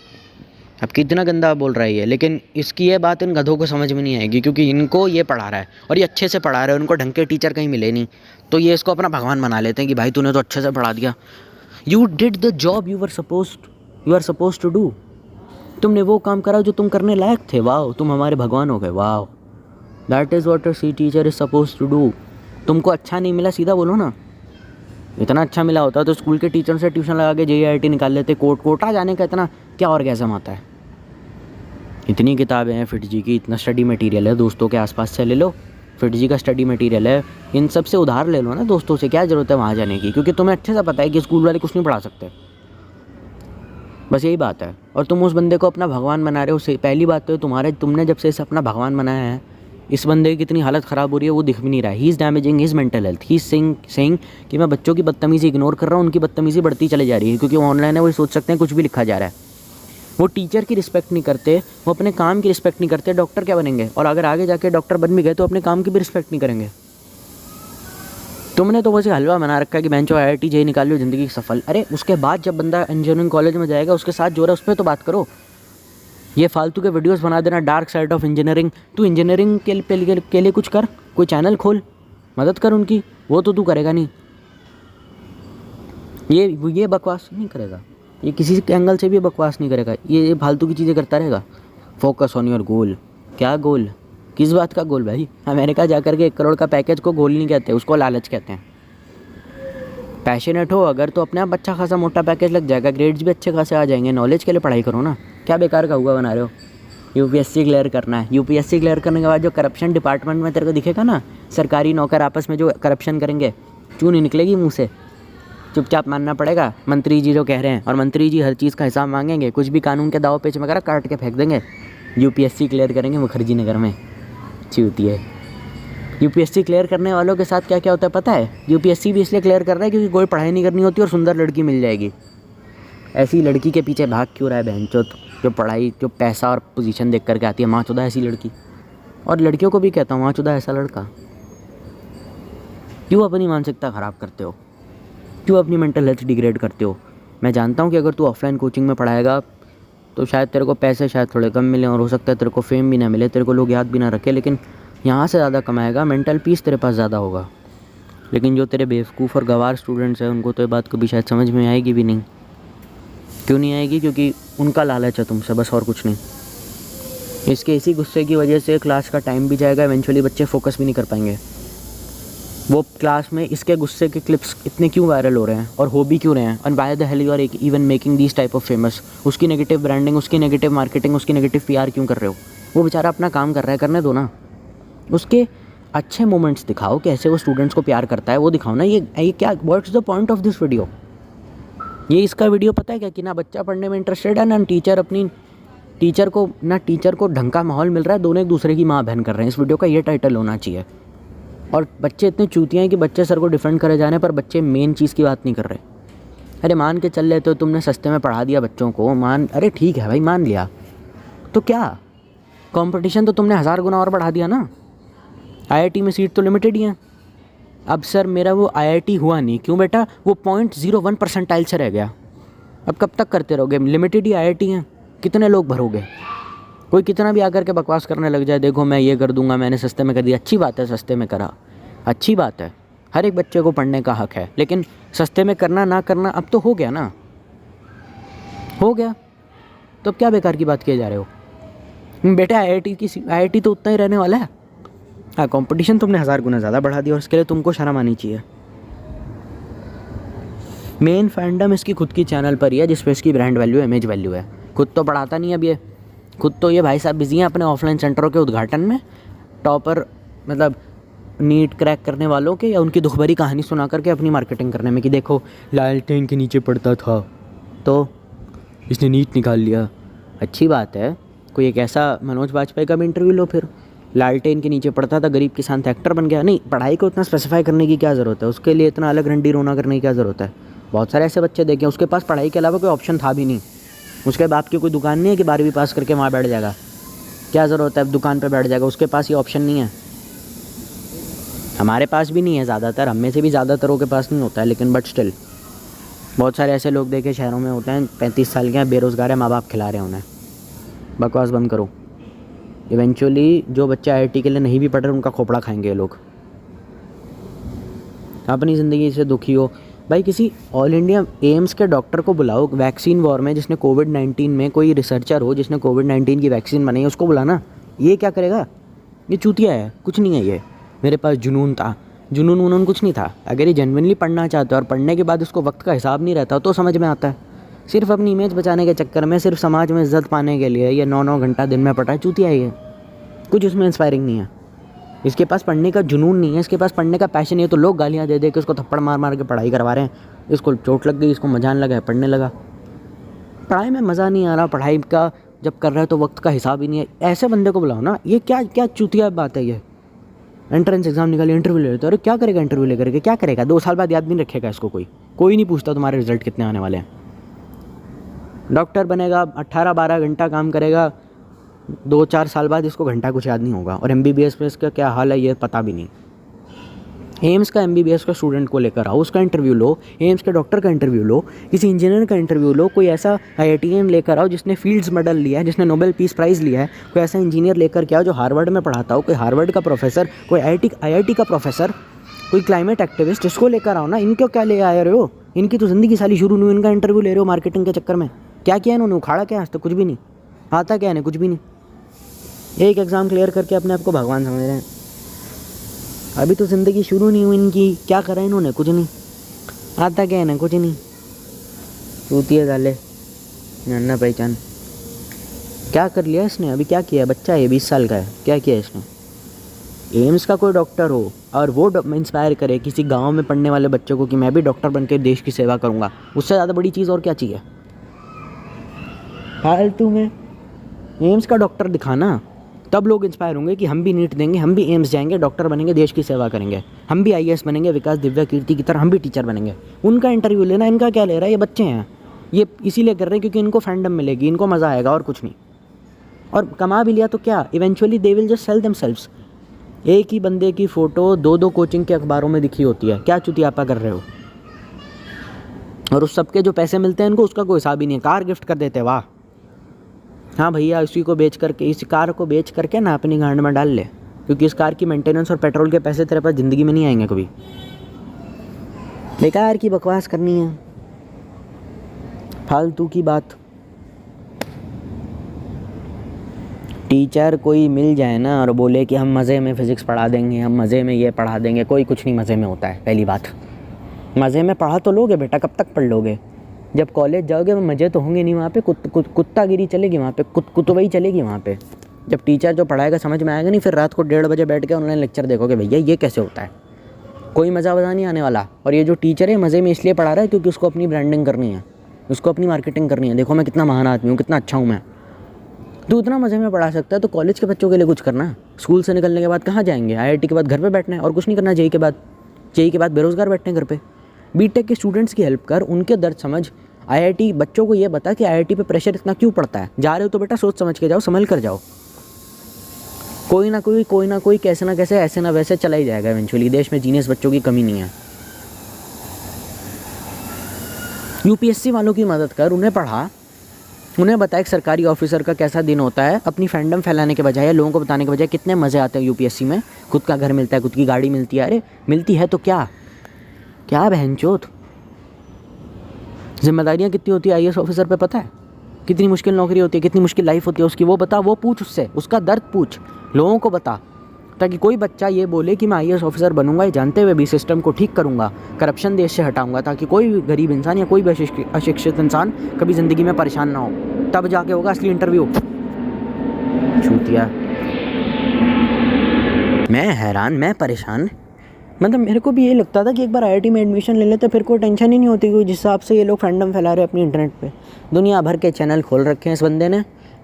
अब कितना गंदा बोल रहा है ये, लेकिन इसकी ये बात इन गधों को समझ में नहीं आएगी क्योंकि इनको ये पढ़ा रहा है और ये अच्छे से पढ़ा रहा है, उनको ढंग के टीचर कहीं मिले नहीं, तो ये इसको अपना भगवान बना लेते हैं कि भाई तूने तो अच्छे से पढ़ा दिया, you did the job you are suppose to do. तुमने वो काम करा जो तुम करने लायक थे, वाह तुम हमारे भगवान हो गए, वाह that is what a see teacher is suppose to do. तुमको अच्छा नहीं मिला सीधा बोलो ना, इतना अच्छा मिला होता तो स्कूल के टीचर से ट्यूशन लगा के JEIT निकाल लेते। कोटा जाने का इतना क्या ऑर्गेज़म आता है? इतनी किताबें हैं फिट जी की, इतना स्टडी मटेरियल है, दोस्तों के आसपास से ले लो, फिट जी का स्टडी मटेरियल है, इन सब से उधार ले लो ना दोस्तों से, क्या ज़रूरत है वहाँ जाने की? क्योंकि तुम्हें अच्छे से पता है कि स्कूल वाले कुछ नहीं पढ़ा सकते, बस यही बात है। और तुम उस बंदे को अपना भगवान बना रहे हो। पहली बात तो तुमने जब से इसे अपना भगवान बनाया है, इस बंदे की कितनी हालत ख़राब हो रही है वो दिख भी नहीं रहा है। He is damaging his mental health. He is saying कि मैं बच्चों की बदतमीज़ी इग्नोर कर रहा हूँ, उनकी बदतमीज़ी बढ़ती चली जा रही है क्योंकि वो ऑनलाइन है, वो सोच सकते हैं कुछ भी लिखा जा रहा है। वो टीचर की रिस्पेक्ट नहीं करते, वो अपने काम की रिस्पेक्ट नहीं करते, डॉक्टर क्या बनेंगे? और अगर आगे जाके डॉक्टर बन भी गए तो अपने काम की भी रिस्पेक्ट नहीं करेंगे। तुमने तो वैसे हलवा बना रखा है कि बेंचो IIT JEE निकाल लो ज़िंदगी सफल। अरे उसके बाद जब बंदा इंजीनियरिंग कॉलेज में जाएगा उसके साथ जो रहा है उस पर तो बात करो। ये फालतू के वीडियोस बना देना डार्क साइड ऑफ इंजीनियरिंग, तू इंजीनियरिंग के लिए कुछ कर, कोई चैनल खोल, मदद कर उनकी, वो तो तू करेगा नहीं। ये बकवास नहीं करेगा, ये किसी एंगल से भी बकवास नहीं करेगा, ये फालतू की चीज़ें करता रहेगा। Focus on your goal. क्या गोल? किस बात का गोल भाई? अमेरिका जाकर के 1 करोड़ का पैकेज को गोल नहीं कहते, उसको लालच कहते हैं। पैशनेट हो अगर तो अपने आप अच्छा खासा मोटा पैकेज लग जाएगा, ग्रेड्स भी अच्छे खासे आ जाएंगे। नॉलेज के लिए पढ़ाई करो ना, क्या बेकार का हुआ बना रहे हो? यूपीएससी क्लियर करना है, यूपीएससी क्लियर करने के बाद जो करप्शन डिपार्टमेंट में तेरे को दिखेगा ना, सरकारी नौकर आपस में जो करप्शन करेंगे, चूँ नहीं निकलेगी मुँह से, चुपचाप मानना पड़ेगा मंत्री जी जो कह रहे हैं। और मंत्री जी हर चीज़ का हिसाब मांगेंगे, कुछ भी कानून के दाव पेच वगैरह काट के फेंक देंगे। यूपीएससी क्लियर करेंगे मुखर्जी नगर में, अच्छी होती है। यूपीएससी क्लियर करने वालों के साथ क्या क्या होता है पता है? यूपीएससी भी इसलिए क्लियर कर रहा है क्योंकि कोई पढ़ाई नहीं करनी होती और सुंदर लड़की मिल जाएगी। ऐसी लड़की के पीछे भाग क्यों रहा है बहनचोद? जो पढ़ाई, जो पैसा और पोजीशन देख करके आती है, माँ चुदा ऐसी लड़की। और लड़कियों को भी कहता हूँ, माँ चुदा ऐसा लड़का। क्यों अपनी मानसिकता ख़राब करते हो? क्यों अपनी मेंटल हेल्थ डिग्रेड करते हो? मैं जानता हूँ कि अगर तू ऑफलाइन कोचिंग में पढ़ाएगा तो शायद तेरे को पैसे शायद थोड़े कम मिले और हो सकता है तेरे को फेम भी ना मिले, तेरे को लोग याद भी ना रखे, लेकिन यहाँ से ज़्यादा कमाएगा, मेंटल पीस तेरे पास ज़्यादा होगा। लेकिन जो तेरे बेवकूफ़ और गवार स्टूडेंट्स हैं उनको तो ये बात कभी शायद समझ में आएगी भी नहीं। क्यों नहीं आएगी? क्योंकि उनका लालच है तुमसे, बस और कुछ नहीं। इसके इसी गुस्से की वजह से क्लास का टाइम भी जाएगा, इवेंचुअली बच्चे फोकस भी नहीं कर पाएंगे। वो क्लास में इसके गुस्से के क्लिप्स इतने क्यों वायरल हो रहे हैं और हो भी क्यों रहे हैं, and why the hell you are even making these type of famous. उसकी नेगेटिव ब्रांडिंग, उसकी नेगेटिव मार्केटिंग, उसकी नेगेटिव पीआर क्यों कर रहे हो? वो बेचारा अपना काम कर रहा है, करने दो ना। उसके अच्छे मोमेंट्स दिखाओ, कैसे वो स्टूडेंट्स को प्यार करता है वो दिखाओ ना। ये क्या, what's the point of this video? ये इसका वीडियो पता है क्या, कि ना बच्चा पढ़ने में इंटरेस्टेड है, ना टीचर को ढंग का माहौल मिल रहा है, दोनों एक दूसरे की माँ बहन कर रहे हैं। इस वीडियो का ये टाइटल होना चाहिए। और बच्चे इतने चूतिया हैं कि बच्चे सर को डिफेंड करे जा रहे हैं, पर बच्चे मेन चीज़ की बात नहीं कर रहे। अरे मान के चल लेते हो, तुमने सस्ते में पढ़ा दिया बच्चों को, अरे ठीक है भाई, मान लिया, तो क्या कंपटीशन तो तुमने 1000 गुना और बढ़ा दिया ना। आईआईटी में सीट तो लिमिटेड ही हैं। अब सर मेरा वो आईआईटी हुआ नहीं, क्यों बेटा? वो 0.01 परसेंटाइल से रह गया। अब कब तक करते रहोगे? लिमिटेड ही आईआईटी हैं, कितने लोग भरोगे? कोई कितना भी आकर के बकवास करने लग जाए, देखो मैं ये कर दूंगा, मैंने सस्ते में कर दिया। अच्छी बात है, सस्ते में करा, अच्छी बात है, हर एक बच्चे को पढ़ने का हक है, लेकिन सस्ते में करना ना करना अब तो हो गया ना, हो गया। तो अब क्या बेकार की बात किए जा रहे हो? बेटा आईआईटी तो उतना ही रहने वाला है। हाँ, कंपटीशन तुमने 1000 गुना ज़्यादा बढ़ा दिया और उसके लिए तुमको शर्म आनी चाहिए। मेन फैंडम इसकी खुद की चैनल पर ही है, जिस पे इसकी ब्रांड वैल्यू, इमेज वैल्यू है। खुद तो पढ़ाता नहीं। अब ये खुद तो ये भाई साहब बिजी हैं अपने ऑफलाइन सेंटरों के उद्घाटन में, टॉपर मतलब नीट क्रैक करने वालों के, या उनकी दुखभरी कहानी सुना करके अपनी मार्केटिंग करने में, कि देखो लालटेन के नीचे पढ़ता था तो इसने नीट निकाल लिया। अच्छी बात है, कोई एक ऐसा मनोज वाजपेयी का भी इंटरव्यू लो, फिर लालटेन के नीचे पढ़ता था, गरीब किसान था, एक्टर बन गया। नहीं, पढ़ाई को इतना स्पेसिफाई करने की क्या ज़रूरत है? उसके लिए इतना अलग रंडी रोना करने की क्या ज़रूरत है? बहुत सारे ऐसे बच्चे देखे, उसके पास पढ़ाई के अलावा कोई ऑप्शन था भी नहीं। उसके बाप की कोई दुकान नहीं है कि 12वीं पास करके वहाँ बैठ जाएगा। क्या ज़रूरत है, अब दुकान पे बैठ जाएगा? उसके पास ये ऑप्शन नहीं है। हमारे पास भी नहीं है, ज़्यादातर हम में से भी ज़्यादातरों के पास नहीं होता है, लेकिन बट स्टिल बहुत सारे ऐसे लोग देखे शहरों में होते हैं, 35 साल के हैं, बेरोज़गार है, माँ बाप खिला रहे हैं उन्हें। बकवास बंद करो। इवेंचुअली जो बच्चे आईआईटी के लिए नहीं भी पढ़ रहे, उनका खोपड़ा खाएंगे ये लोग। अपनी ज़िंदगी से दुखी हो भाई, किसी ऑल इंडिया एम्स के डॉक्टर को बुलाओ। वैक्सीन वॉर में जिसने कोविड-19 में, कोई रिसर्चर हो जिसने कोविड-19 की वैक्सीन बनाई, उसको बुलाना। ये क्या करेगा? ये चूतिया है, कुछ नहीं है ये। मेरे पास जुनून था, जुनून कुछ नहीं था। अगर ये जेन्युइनली पढ़ना चाहता है और पढ़ने के बाद उसको वक्त का हिसाब नहीं रहता तो समझ में आता है। सिर्फ अपनी इमेज बचाने के चक्कर में, सिर्फ समाज में इज्जत पाने के लिए ये 9-9 घंटा दिन में पढ़ा है, चूतिया है ये। कुछ उसमें इंस्पायरिंग नहीं है। इसके पास पढ़ने का जुनून नहीं है, इसके पास पढ़ने का पैशन नहीं है, तो लोग गालियाँ दे दे के उसको थप्पड़ मार मार के पढ़ाई करवा रहे हैं। इसको चोट लग गई, इसको मजान लगा है, पढ़ने लगा। पढ़ाई में मज़ा नहीं आ रहा, पढ़ाई का जब कर रहा है तो वक्त का हिसाब ही नहीं है। ऐसे बंदे को बुलाओ ना। ये क्या क्या चूतिया बात है ये? एंट्रेंस एग्जाम निकाली, इंटरव्यू ले लेते हो। अरे क्या करेगा इंटरव्यू लेकर के? क्या करेगा? 2 साल बाद याद भी नहीं रखेगा इसको कोई नहीं पूछता तुम्हारे रिजल्ट कितने आने वाले हैं। डॉक्टर बनेगा, 18-12 घंटा काम करेगा, 2-4 साल बाद इसको घंटा कुछ याद नहीं होगा। और एमबीबीएस में इसका क्या हाल है ये पता भी नहीं। एम्स का एमबीबीएस का स्टूडेंट को लेकर आओ, उसका इंटरव्यू लो, एम्स के डॉक्टर का इंटरव्यू लो, किसी इंजीनियर का इंटरव्यू लो, कोई ऐसा आईआईटीएन लेकर आओ जिसने फील्ड्स मेडल लिया है, जिसने नोबेल पीस प्राइज़ लिया है। कोई ऐसा इंजीनियर लेकर के आओ जो हार्वर्ड में पढ़ाता हो, कोई हार्वर्ड का प्रोफेसर, कोई आईआईटी का प्रोफेसर, कोई क्लाइमेट एक्टिविस्ट, इसको लेकर आओ ना। इनको क्या ले आए रहे हो? इनकी तो ज़िंदगी साली शुरू नहीं, इनका इंटरव्यू ले रहे हो मार्केटिंग के चक्कर में। क्या किया इन्होंने? उखाड़ा क्या आज तक? कुछ भी नहीं आता। क्या है? कुछ भी नहीं। एक एग्ज़ाम क्लियर करके अपने आप को भगवान समझ रहे हैं। अभी तो ज़िंदगी शुरू नहीं हुई इनकी। क्या करा इन्होंने? कुछ नहीं आता। क्या है ना? कुछ नहीं। चूतिया डाले जानना पहचान। क्या कर लिया इसने? अभी क्या किया? बच्चा है, 20 साल का है। क्या किया इसने? एम्स का कोई डॉक्टर हो और वो इंस्पायर करे किसी गांव में पढ़ने वाले बच्चों को कि मैं भी डॉक्टर बन के देश की सेवा करूँगा, उससे ज़्यादा बड़ी चीज़ और क्या चाहिए? फालतू में एम्स का डॉक्टर दिखाना, तब लोग इंस्पायर होंगे कि हम भी नीट देंगे, हम भी एम्स जाएंगे, डॉक्टर बनेंगे, देश की सेवा करेंगे, हम भी आईएएस बनेंगे, विकास दिव्या कीर्ति की तरह हम भी टीचर बनेंगे। उनका इंटरव्यू लेना, इनका क्या ले रहा है? ये बच्चे हैं, ये इसीलिए कर रहे हैं क्योंकि इनको फैंडम मिलेगी, इनको मज़ा आएगा और कुछ नहीं। और कमा भी लिया तो क्या, eventually they will just sell themselves. एक ही बंदे की फ़ोटो 2-2 कोचिंग के अखबारों में दिखी होती है। क्या चुतियापा कर रहे हो? और उस सबके जो पैसे मिलते हैं इनको, उसका कोई हिसाब ही नहीं है। कार गिफ्ट कर देते, वाह। हाँ भैया, इसी को बेच करके, इस कार को बेच करके ना अपनी गांड में डाल ले, क्योंकि इस कार की मेंटेनेंस और पेट्रोल के पैसे तेरे पास ज़िंदगी में नहीं आएंगे कभी। बेकार की बकवास करनी है, फालतू की बात। टीचर कोई मिल जाए ना और बोले कि हम मज़े में फ़िज़िक्स पढ़ा देंगे, हम मज़े में ये पढ़ा देंगे, कोई कुछ नहीं मज़े में होता है। पहली बात, मज़े में पढ़ा तो लोगे बेटा, कब तक पढ़ लोगे? जब कॉलेज जाओगे मज़े तो होंगे नहीं वहाँ पे, कुत्तागिरी चलेगी वहाँ पे, कुतवई चलेगी वहाँ पे। जब टीचर जो पढ़ाएगा समझ में आएगा नहीं, फिर रात को 1:30 बजे बैठ के ऑनलाइन लेक्चर देखोगे, भैया ये कैसे होता है, कोई मज़ा वज़ा नहीं आने वाला। और ये जो टीचर है मज़े में इसलिए पढ़ा रहा है क्योंकि उसको अपनी ब्रांडिंग करनी है, उसको अपनी मार्केटिंग करनी है, देखो मैं कितना महान आदमी हूँ, कितना अच्छा हूँ मैं। तो उतना मज़े में पढ़ा सकता है तो कॉलेज के बच्चों के लिए कुछ करना। स्कूल से निकलने के बाद कहाँ जाएंगे? IIT के बाद घर पे बैठना है और कुछ नहीं करना। जेई के बाद बेरोज़गार बैठने घर पे। बीटेक के स्टूडेंट्स की हेल्प कर, उनके दर्द समझ। IIT बच्चों को ये बता कि IIT पे प्रेशर इतना क्यों पड़ता है। जा रहे हो तो बेटा सोच समझ के जाओ, संभल कर जाओ। कोई ना कोई कैसे ना कैसे, ऐसे ना वैसे चला ही जाएगा इवेंचुअली। देश में जीनियस बच्चों की कमी नहीं है। UPSC वालों की मदद कर, उन्हें पढ़ा, उन्हें बता एक सरकारी ऑफिसर का कैसा दिन होता है। अपनी फैंडम फैलाने के बजाय, लोगों को बताने के बजाय कितने मज़े आते हैं UPSC में। खुद का घर मिलता है, खुद की गाड़ी मिलती है। अरे मिलती है तो क्या बहनचोद, जिम्मेदारियाँ कितनी होती है IAS ऑफिसर पे पता है? कितनी मुश्किल नौकरी होती है, कितनी मुश्किल लाइफ होती है उसकी, वो बता, वो पूछ उससे, उसका दर्द पूछ, लोगों को बता, ताकि कोई बच्चा ये बोले कि मैं IAS ऑफिसर बनूंगा, ये जानते हुए भी सिस्टम को ठीक करूंगा, करप्शन देश से हटाऊंगा, ताकि कोई भी गरीब इंसान या कोई भी अशिक्षित इंसान कभी ज़िंदगी में परेशान ना हो। तब जाके होगा असली इंटरव्यू। छूतिया, मैं हैरान, मैं परेशान। मतलब मेरे को भी ये लगता था कि एक बार IIT में एडमिशन ले लेते फिर कोई टेंशन ही नहीं होती, क्योंकि जिस हिसाब से ये लोग फैंडम फैला रहे हैं अपनी इंटरनेट पे। दुनिया भर के चैनल खोल रखे हैं इस बंदे ने।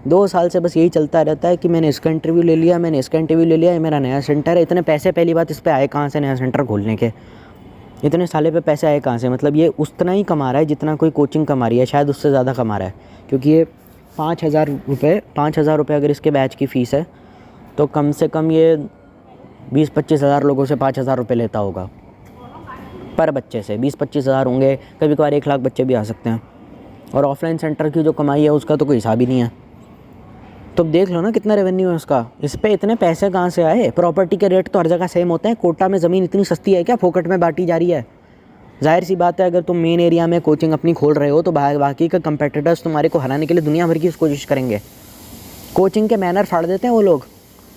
2 साल से बस यही चलता रहता है कि मैंने इसका इंटरव्यू ले लिया, मैंने इसका इंटरव्यू ले लिया, ये मेरा नया सेंटर है। इतने पैसे पहली बात इस पर आए कहाँ से नया सेंटर खोलने के? इतने साले पे पैसे आए कहाँ से? मतलब ये उतना ही कमा रहा है जितना कोई कोचिंग कमा रही है, शायद उससे ज़्यादा कमा रहा है। क्योंकि ये 5,000 रुपये अगर इसके बैच की फ़ीस है तो कम से कम ये 20-25 हज़ार लोगों से 5,000 रुपये लेता होगा पर बच्चे से। 20-25 हज़ार होंगे, कभी कभार 1 लाख बच्चे भी आ सकते हैं। और ऑफलाइन सेंटर की जो कमाई है उसका तो कोई हिसाब ही नहीं है। तो देख लो ना कितना रेवेन्यू है उसका। इस पे इतने पैसे कहाँ से आए? प्रॉपर्टी के रेट तो हर जगह सेम होते हैं। कोटा में ज़मीन इतनी सस्ती है क्या, फोकट में बांटी जा रही है? जाहिर सी बात है, अगर तुम मेन एरिया में कोचिंग अपनी खोल रहे हो तो बाकी का कंपेटिटर्स तुम्हारे को हराने के लिए दुनिया भर की कोशिश करेंगे। कोचिंग के मैनर फाड़ देते हैं वो लोग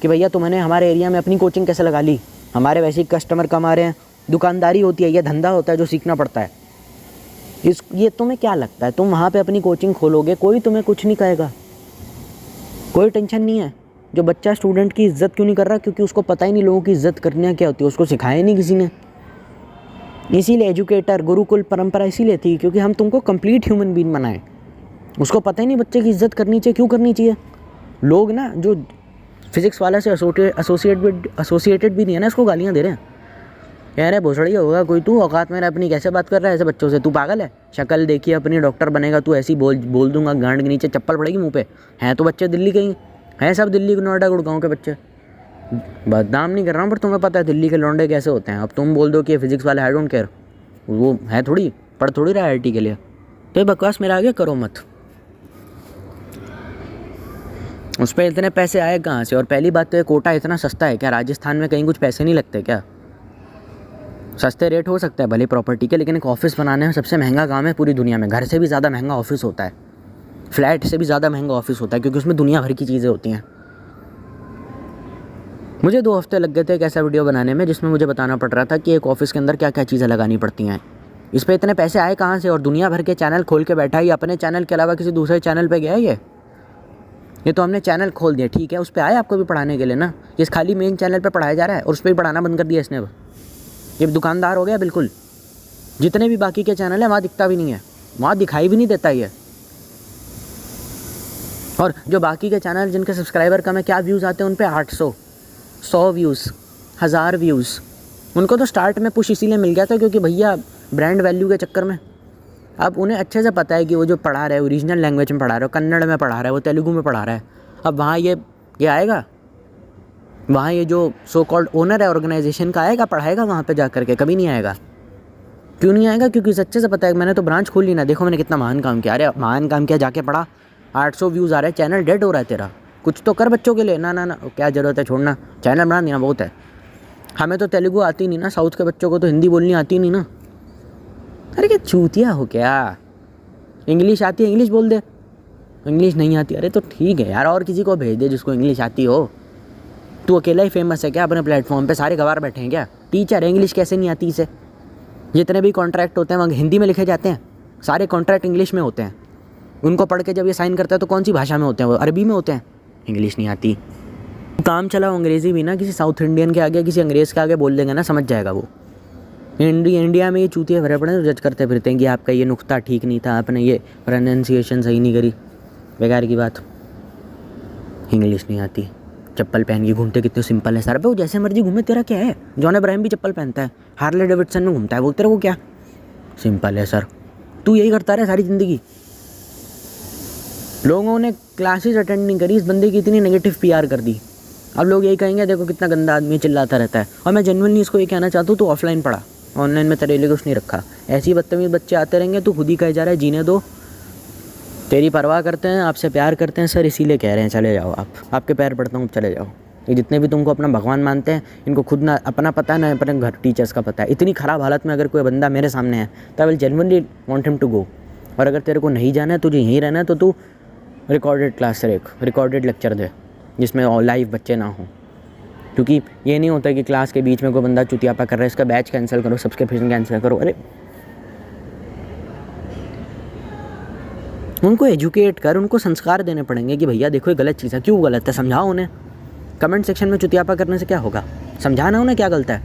कि भैया तुमने हमारे एरिया में अपनी कोचिंग कैसे लगा ली, हमारे वैसे ही कस्टमर कम आ रहे हैं। दुकानदारी होती है, यह धंधा होता है जो सीखना पड़ता है। ये तुम्हें क्या लगता है, तुम वहाँ पे अपनी कोचिंग खोलोगे, कोई तुम्हें कुछ नहीं कहेगा, कोई टेंशन नहीं है। जो बच्चा स्टूडेंट की इज़्ज़त क्यों नहीं कर रहा? क्योंकि उसको पता ही नहीं लोगों की इज़्ज़त करनी क्या होती है, उसको सिखाया नहीं किसी ने। इसीलिए एजुकेटर, गुरुकुल परंपरा इसीलिए थी क्योंकि हम तुमको कंप्लीट ह्यूमन बीइंग बनाएं। उसको पता ही नहीं बच्चे की इज़्ज़त करनी चाहिए, क्यों करनी चाहिए। लोग ना जो फिज़िक्स वाला से एसोसिएटेड भी नहीं है ना, इसको गालियाँ दे रहे हैं। कह रहे भोसड़ी होगा कोई, तू औकात में अपनी कैसे बात कर रहा है ऐसे बच्चों से? तू पागल है? शक्ल देखिए अपनी, डॉक्टर बनेगा तू, ऐसी बोल दूंगा, गांड के नीचे चप्पल पड़ेगी मुंह पे। हैं तो बच्चे दिल्ली के ही हैं, सब दिल्ली के, नोएडा, गुड़गांव के बच्चे। बदनाम नहीं कर रहा हूँ, पर तुम्हें पता है दिल्ली के लौंडे कैसे होते हैं। अब तुम बोल दो कि ये फिज़िक्स वाला, आई डोंट केयर, वो है थोड़ी, पढ़ थोड़ी रहा IIT के लिए। तो बकवास मेरा आगे करो मत। उस पर इतने पैसे आए कहाँ से? और पहली बात तो ये कोटा इतना सस्ता है क्या? राजस्थान में कहीं कुछ पैसे नहीं लगते क्या? सस्ते रेट हो सकता है भले प्रॉपर्टी के, लेकिन एक ऑफिस बनाने में सबसे महंगा काम है पूरी दुनिया में। घर से भी ज़्यादा महंगा ऑफिस होता है, फ्लैट से भी ज़्यादा महंगा ऑफिस होता है, क्योंकि उसमें दुनिया भर की चीज़ें होती हैं। मुझे 2 हफ्ते लग गए थे एक ऐसा वीडियो बनाने में जिसमें मुझे बताना पड़ रहा था कि एक ऑफिस के अंदर क्या क्या चीज़ें लगानी पड़ती हैं। इस पर इतने पैसे आए कहाँ से? और दुनिया भर के चैनल खोल के बैठा है। अपने चैनल के अलावा किसी दूसरे चैनल पर गया है ये तो हमने चैनल खोल दिया, ठीक है, उस पर आए आपको भी पढ़ाने के लिए ना। ये खाली मेन चैनल पर पढ़ाया जा रहा है और उस पर भी पढ़ाना बंद कर दिया इसने। ये दुकानदार हो गया बिल्कुल। जितने भी बाकी के चैनल है वहाँ दिखता भी नहीं है, वहाँ दिखाई भी नहीं देता ये। और जो बाकी के चैनल जिनके सब्सक्राइबर कम है, क्या व्यूज़ आते हैं उन पे? 800, 100 व्यूज़, 1000 व्यूज़। उनको तो स्टार्ट में पुश इसीलिए मिल गया था क्योंकि भैया ब्रांड वैल्यू के चक्कर में। अब उन्हें अच्छे से पता है कि वो जो पढ़ा रहा है ओरिजिनल लैंग्वेज में पढ़ा रहा है, कन्नड़ में पढ़ा रहा है, वो तेलुगु में पढ़ा रहा है। अब वहाँ ये आएगा, वहाँ ये जो सो कॉल्ड ओनर है ऑर्गेनाइजेशन का आएगा, पढ़ाएगा वहाँ पे जा करके? कभी नहीं आएगा। क्यों नहीं आएगा? क्योंकि अच्छे से पता है मैंने तो ब्रांच खोल ली ना, देखो मैंने कितना महान काम किया। अरे महान काम किया, जाके पढ़ा, 800 व्यूज़ आ रहे हैं, चैनल डेड हो रहा है तेरा, कुछ तो कर बच्चों के लिए। ना ना ना, क्या ज़रूरत है, छोड़ना, चैनल बना देना बहुत है। हमें तो तेलुगु आती नहीं ना, साउथ के बच्चों को तो हिंदी बोलनी आती नहीं ना। अरे क्या चूतिया हो क्या? इंग्लिश आती है, इंग्लिश बोल दे। इंग्लिश नहीं आती, अरे तो ठीक है यार, और किसी को भेज दे जिसको इंग्लिश आती हो। तू अकेला ही फेमस है क्या अपने प्लेटफॉर्म पे? सारे गवार बैठे हैं क्या? टीचर है, इंग्लिश कैसे नहीं आती इसे? जितने भी कॉन्ट्रैक्ट होते हैं वहाँ हिंदी में लिखे जाते हैं, सारे कॉन्ट्रैक्ट इंग्लिश में होते हैं। उनको पढ़ के जब ये साइन करता है तो कौन सी भाषा में होते हैं? वो अरबी में होते हैं। इंग्लिश नहीं आती, काम चला अंग्रेज़ी भी ना किसी साउथ इंडियन के आगे, किसी अंग्रेज़ के आगे बोल देंगे ना, समझ जाएगा वो। इंडिया में ये चूतिया भरे पड़े जज करते फिरते हैं कि आपका ये नुक्ता ठीक नहीं था, आपने ये प्रोनाउंसिएशन सही नहीं करी। बेकार की बात। इंग्लिश नहीं आती, चप्पल पहन के घूमते, कितने सिंपल है सर पे, वो जैसे मर्जी घूमे, तेरा क्या है? जॉन अब्राहम भी चप्पल पहनता है, हार्ले डेविडसन में घूमता है, वो तेरे को क्या? सिंपल है सर। तू यही करता रहे सारी ज़िंदगी। लोगों ने क्लासेस अटेंड नहीं करी, इस बंदे की इतनी नेगेटिव पीआर कर दी। अब लोग यही कहेंगे देखो कितना गंदा आदमी, चिल्लाता रहता है। और मैं जेन्युइनली इसको ये कहना चाहता हूँ, तो ऑफलाइन पढ़ा, ऑनलाइन में तेरे लिए कुछ नहीं रखा। ऐसे ही बदतमीज बच्चे आते रहेंगे, तू खुद ही कहे जा रहा है जीने दो, तेरी परवाह करते हैं, आपसे प्यार करते हैं सर, इसीलिए कह रहे हैं चले जाओ आप, आपके पैर पड़ता हूँ, चले जाओ। ये जितने भी तुमको अपना भगवान मानते हैं, इनको खुद ना अपना पता है ना अपने घर टीचर्स का पता है। इतनी ख़राब हालत में अगर कोई बंदा मेरे सामने है तो I will genuinely want him to go. और अगर तेरे को नहीं जाना है, तुझे यहीं रहना है, तो तू रिकॉर्डेड क्लास से एक रिकॉर्डेड लेक्चर दे जिसमें लाइव बच्चे ना हों। क्योंकि ये नहीं होता कि क्लास के बीच में कोई बंदा चुतियापा कर रहा है, इसका बैच कैंसिल करो, सब्सक्रिप्शन कैंसिल करो। अरे उनको एजुकेट कर, उनको संस्कार देने पड़ेंगे कि भैया देखो ये गलत चीज़ है, क्यों गलत है, समझाओ उन्हें। कमेंट सेक्शन में चुतियापा करने से क्या होगा? समझाना उन्हें क्या गलत है।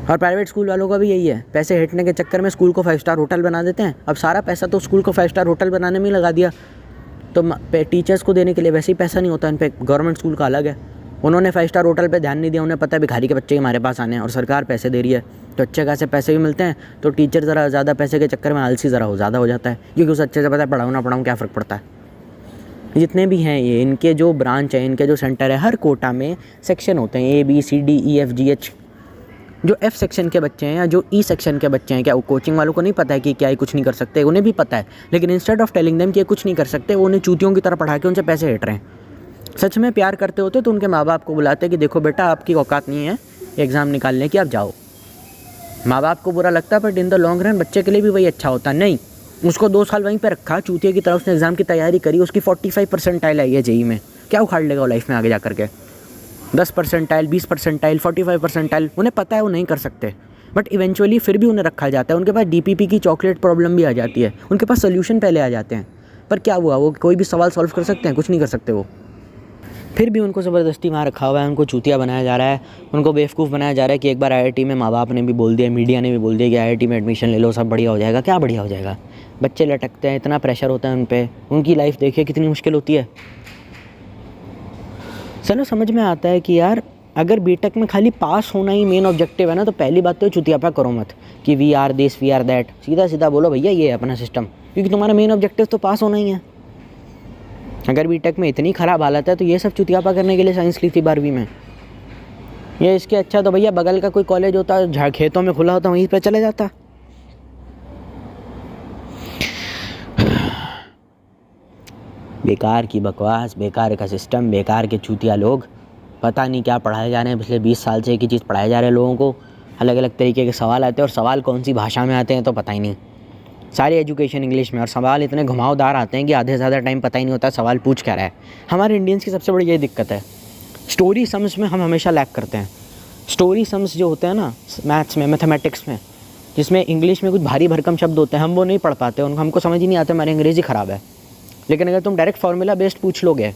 और प्राइवेट स्कूल वालों का भी यही है, पैसे हेटने के चक्कर में स्कूल को 5 स्टार होटल बना देते हैं। अब सारा पैसा तो स्कूल को 5 स्टार होटल बनाने में ही लगा दिया, तो टीचर्स को देने के लिए वैसे ही पैसा नहीं होता इन पे। गवर्नमेंट स्कूल का अलग है, उन्होंने 5 स्टार होटल पे ध्यान नहीं दिया। उन्हें पता है भिखारी के बच्चे ही हमारे पास आने हैं और सरकार पैसे दे रही है, तो अच्छे खासे पैसे भी मिलते हैं। तो टीचर ज़रा ज़्यादा पैसे के चक्कर में आलसी ज़रा ज़्यादा हो जाता है, क्योंकि उसे अच्छे से पता है पढ़ाऊँ ना पढ़ाऊँ क्या फ़र्क पड़ता है। जितने भी हैं ये, इनके जो ब्रांच है, इनके जो सेंटर है, हर कोटा में सेक्शन होते हैं, ABCDEFGH। जो F सेक्शन के बच्चे हैं या जो E सेक्शन के बच्चे हैं, क्या वो कोचिंग वालों को नहीं पता है कि क्या ये कुछ नहीं कर सकते? उन्हें भी पता है, लेकिन इंस्टेड ऑफ टेलिंग देम कि ये कुछ नहीं कर सकते, वो उन्हें चूतियों की तरह पढ़ा के उनसे पैसे हेट रहे हैं। सच में प्यार करते होते तो उनके माँ बाप को बुलाते कि देखो बेटा आपकी औकात नहीं है एग्ज़ाम निकालने की, आप जाओ। माँ बाप को बुरा लगता है, but in the long run बच्चे के लिए भी वही अच्छा होता है। नहीं, उसको 2 साल वहीं पे रखा, चूतिया की तरह उसने एग्ज़ाम की तैयारी करी, उसकी 45 परसेंटाइल आई है जेईई में, क्या उखाड़ लेगा वो लाइफ में आगे जा करके? 10 परसेंटाइल, 20 परसेंटाइल, 45 परसेंटाइल, उन्हें पता है वो नहीं कर सकते, बट इवेंचुअली फिर भी उन्हें रखा जाता है। उनके पास DPP की चॉकलेट प्रॉब्लम भी आ जाती है, उनके पास सोल्यूशन पहले आ जाते हैं। पर क्या हुआ, वो कोई भी सवाल सॉल्व कर सकते हैं? कुछ नहीं कर सकते वो। फिर भी उनको ज़बरदस्ती वहाँ रखा हुआ है, उनको चूतिया बनाया जा रहा है, उनको बेवकूफ़ बनाया जा रहा है कि एक बार IIT में माँ बाप ने भी बोल दिया, मीडिया ने भी बोल दिया कि IIT में एडमिशन ले लो, सब बढ़िया हो जाएगा। क्या बढ़िया हो जाएगा? बच्चे लटकते हैं, इतना प्रेशर होता है उन पर, उनकी लाइफ देखिए कितनी मुश्किल होती है। चलो समझ में आता है कि यार अगर बीटेक में खाली पास होना ही मेन ऑब्जेक्टिव है ना, तो पहली बात तो चुतियापा करो मत कि we are this we are that. सीधा सीधा बोलो भैया ये है अपना सिस्टम, क्योंकि तुम्हारा मेन ऑब्जेक्टिव तो पास होना ही है। अगर बीटेक में इतनी ख़राब हालत है तो ये सब चुतियापा करने के लिए साइंस ली थी 12वीं में। ये इसके अच्छा तो भैया बगल का कोई कॉलेज होता, खेतों में खुला होता, वहीं पर चले जाता। बेकार की बकवास, बेकार का सिस्टम, बेकार के चूतिया लोग, पता नहीं क्या पढ़ाए जा रहे हैं। पिछले 20 साल से एक ही चीज़ पढ़ाए जा रहे हैं लोगों को। अलग अलग तरीके के सवाल आते हैं और सवाल कौन सी भाषा में आते हैं तो पता ही नहीं। सारी एजुकेशन इंग्लिश में, और सवाल इतने घुमावदार आते हैं कि आधे से ज़्यादा टाइम पता ही नहीं होता सवाल पूछ क्या रहा है। हमारे इंडियंस की सबसे बड़ी यही दिक्कत है, स्टोरी सम्स में हम हमेशा लैक करते हैं। स्टोरी सम्स जो होते हैं ना मैथ्स में, मैथमेटिक्स में, जिसमें इंग्लिश में कुछ भारी भरकम शब्द होते हैं, हम वो नहीं पढ़ पाते, हमको समझ ही नहीं आता, हमारी अंग्रेज़ी ख़राब है। लेकिन अगर तुम डायरेक्ट फार्मूला बेस्ड पूछ लोगे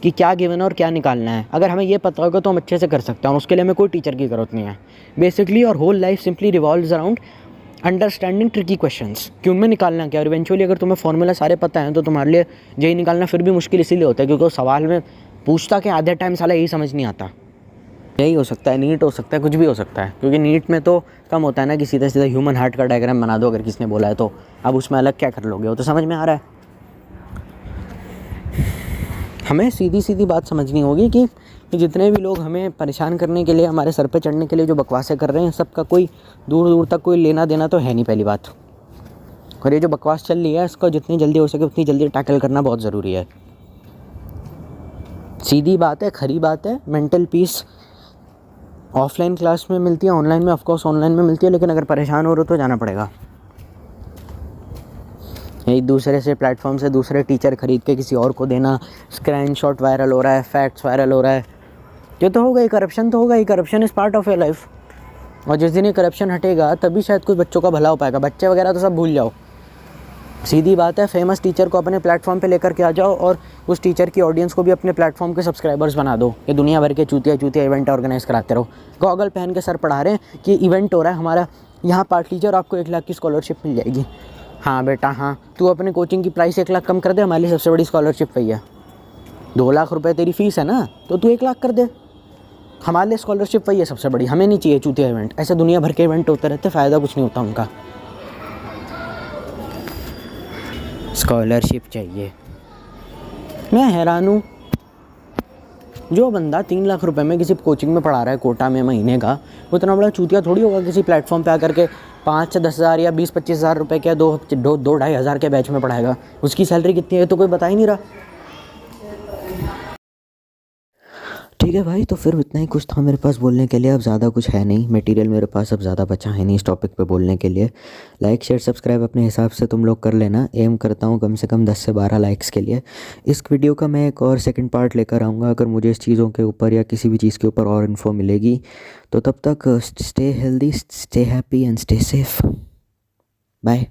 कि क्या गिवन है और क्या निकालना है, अगर हमें ये पता होगा तो हम अच्छे से कर सकते हैं, और उसके लिए हमें कोई टीचर की ज़रूरत नहीं है। बेसिकली और whole life simply revolves around understanding tricky questions कि उनमें निकालना क्या। और इवेंचुअली अगर तुम्हें फार्मूला सारे पता है तो तुम्हारे लिए जेईई निकालना फिर भी मुश्किल इसीलिए होता है क्योंकि वो सवाल में पूछता कि आधे टाइम साला यही समझ नहीं आता। यही हो सकता है, नीट हो सकता है, कुछ भी हो सकता है, क्योंकि नीट में तो कम होता है ना कि सीधा सीधा ह्यूमन हार्ट का डायग्राम बना दो अगर किसने बोला है तो। अब उसमें अलग क्या कर लोगे, वो तो समझ में आ रहा है। हमें सीधी सीधी बात समझनी होगी कि जितने भी लोग हमें परेशान करने के लिए, हमारे सर पे चढ़ने के लिए जो बकवासें कर रहे हैं, सबका कोई दूर दूर तक कोई लेना देना तो है नहीं, पहली बात। और ये जो बकवास चल रही है इसको जितनी जल्दी हो सके उतनी जल्दी टैकल करना बहुत ज़रूरी है। सीधी बात है, खरी बात है, मेंटल पीस ऑफलाइन क्लास में मिलती है, ऑनलाइन में ऑफकोर्स ऑनलाइन में मिलती है, लेकिन अगर परेशान हो रहे हो तो जाना पड़ेगा। एक दूसरे से प्लेटफॉर्म से दूसरे टीचर ख़रीद के किसी और को देना, स्क्रीनशॉट वायरल हो रहा है, फैक्ट्स वायरल हो रहा है, ये तो होगा ही, करप्शन तो होगा ही। Corruption is part of your life. और जिस दिन ये करप्शन हटेगा तभी शायद कुछ बच्चों का भला हो पाएगा। बच्चे वगैरह तो सब भूल जाओ, सीधी बात है। फेमस टीचर को अपने प्लेटफॉर्म पे लेकर के आ जाओ और उस टीचर की ऑडियंस को भी अपने प्लेटफॉर्म के सब्सक्राइबर्स बना दो। ये दुनिया भर के चूतिया इवेंट ऑर्गेनाइज कराते रहो। गॉगल पहन के सर पढ़ा रहे हैं कि इवेंट हो रहा है हमारा, यहाँ पार्ट लीजिए और आपको 1 लाख की स्कॉलरशिप मिल जाएगी। हाँ बेटा हाँ, तू अपने कोचिंग की प्राइस 1 लाख कम कर दे, हमारे लिए सबसे बड़ी स्कॉलरशिप वही है। 2 लाख रुपये तेरी फीस है ना, तो तू 1 लाख कर दे, हमारे लिए स्कॉलरशिप वही है सबसे बड़ी। हमें नहीं चाहिए चूतिया इवेंट। ऐसे दुनिया भर के इवेंट होते रहते, फ़ायदा कुछ नहीं होता उनका। स्कॉलरशिप चाहिए। मैं हैरान हूँ, जो बंदा 3 लाख रुपए में किसी कोचिंग में पढ़ा रहा है कोटा में महीने का, वो इतना बड़ा चूतिया थोड़ी होगा किसी प्लेटफॉर्म पे आकर के 5 से 10 हज़ार या 20-25 हज़ार रुपये के 2-2.5 हज़ार के बैच में पढ़ाएगा। उसकी सैलरी कितनी है तो कोई बता ही नहीं रहा। ठीक है भाई, तो फिर इतना ही कुछ था मेरे पास बोलने के लिए। अब ज़्यादा कुछ है नहीं, मटेरियल मेरे पास अब ज़्यादा बचा है नहीं इस टॉपिक पे बोलने के लिए। लाइक शेयर सब्सक्राइब अपने हिसाब से तुम लोग कर लेना। एम करता हूँ कम से कम 10 से 12 लाइक्स के लिए। इस वीडियो का मैं एक और सेकंड पार्ट लेकर आऊँगा अगर मुझे इस चीज़ों के ऊपर या किसी भी चीज़ के ऊपर और इन्फो मिलेगी। तो तब तक stay healthy, stay happy and stay safe. Bye.